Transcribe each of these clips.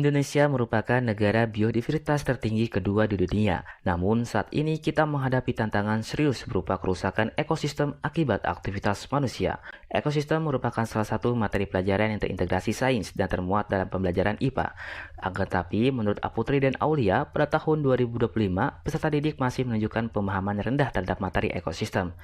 Indonesia merupakan negara biodiversitas tertinggi kedua di dunia. Namun, saat ini kita menghadapi tantangan serius berupa kerusakan ekosistem akibat aktivitas manusia. Ekosistem merupakan salah satu materi pelajaran yang terintegrasi sains dan termuat dalam pembelajaran IPA. Akan tapi, menurut Aputri dan Aulia, pada tahun 2025, peserta didik masih menunjukkan pemahaman rendah terhadap materi ekosistem.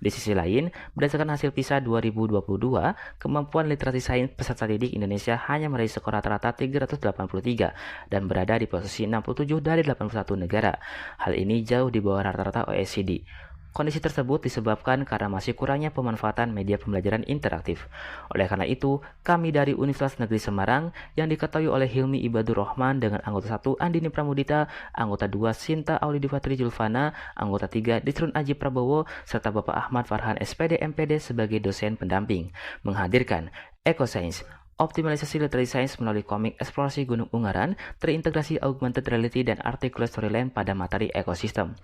Di sisi lain, berdasarkan hasil PISA 2022, kemampuan literasi sains peserta didik Indonesia hanya meraih skor rata-rata 383 dan berada di posisi 67 dari 81 negara. Hal ini jauh di bawah rata-rata OECD. Kondisi tersebut disebabkan karena masih kurangnya pemanfaatan media pembelajaran interaktif. Oleh karena itu, kami dari Universitas Negeri Semarang yang diketahui oleh Hilmi Ibadur Rahman dengan anggota 1 Andini Pramudita, anggota 2 Sinta Aulidifatri Julfana, anggota 3 Disrun Aji Prabowo, serta Bapak Ahmad Farhan SPD MPD sebagai dosen pendamping, menghadirkan EcoScience. Optimalisasi literasi sains melalui komik Eksplorasi Gunung Ungaran, terintegrasi augmented reality dan articulate storyline pada materi ekosistem.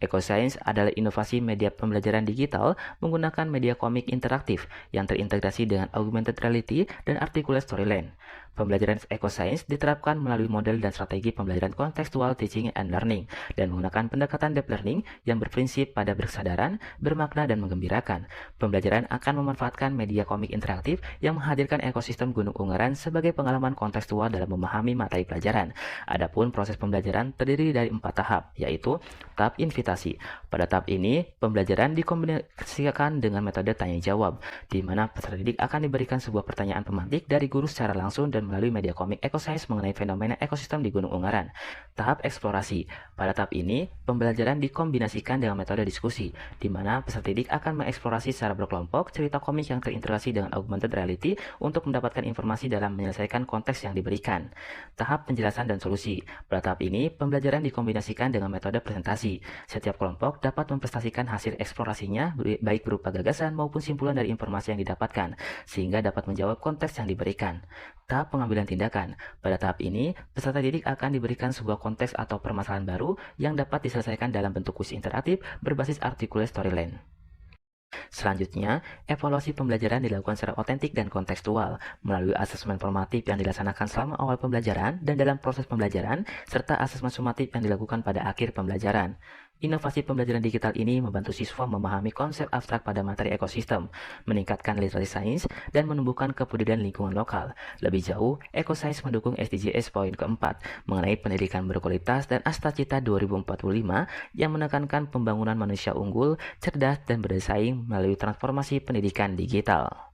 EcoScience adalah inovasi media pembelajaran digital menggunakan media komik interaktif yang terintegrasi dengan augmented reality dan articulate storyline. Pembelajaran EcoScience diterapkan melalui model dan strategi pembelajaran kontekstual teaching and learning dan menggunakan pendekatan deep learning yang berprinsip pada berkesadaran, bermakna, dan menggembirakan. Pembelajaran akan memanfaatkan media komik interaktif yang menghadirkan ekosistem Gunung Ungaran sebagai pengalaman kontekstual dalam memahami materi pelajaran. Adapun proses pembelajaran terdiri dari 4 tahap, yaitu tahap invitasi. Pada tahap ini, pembelajaran dikombinasikan dengan metode tanya-jawab, di mana peserta didik akan diberikan sebuah pertanyaan pemantik dari guru secara langsung dan melalui media komik EcoScience mengenai fenomena ekosistem di Gunung Ungaran. Tahap eksplorasi. Pada tahap ini, pembelajaran dikombinasikan dengan metode diskusi, di mana peserta didik akan mengeksplorasi secara berkelompok cerita komik yang terintegrasi dengan augmented reality untuk mendapatkan informasi dalam menyelesaikan konteks yang diberikan. Tahap penjelasan dan solusi. Pada tahap ini, pembelajaran dikombinasikan dengan metode presentasi. Setiap kelompok dapat mempresentasikan hasil eksplorasinya, baik berupa gagasan maupun simpulan dari informasi yang didapatkan, sehingga dapat menjawab konteks yang diberikan. Tahap pengambilan tindakan. Pada tahap ini, peserta didik akan diberikan sebuah konteks atau permasalahan baru yang dapat diselesaikan dalam bentuk kuis interaktif berbasis articulate storyline. Selanjutnya, evaluasi pembelajaran dilakukan secara otentik dan kontekstual melalui asesmen formatif yang dilaksanakan selama awal pembelajaran dan dalam proses pembelajaran, serta asesmen sumatif yang dilakukan pada akhir pembelajaran. Inovasi pembelajaran digital ini membantu siswa memahami konsep abstrak pada materi ekosistem, meningkatkan literasi sains, dan menumbuhkan kepedulian lingkungan lokal. Lebih jauh, EcoScience mendukung SDGs poin keempat mengenai pendidikan berkualitas dan Astacita 2045 yang menekankan pembangunan manusia unggul, cerdas, dan bersaing melalui transformasi pendidikan digital.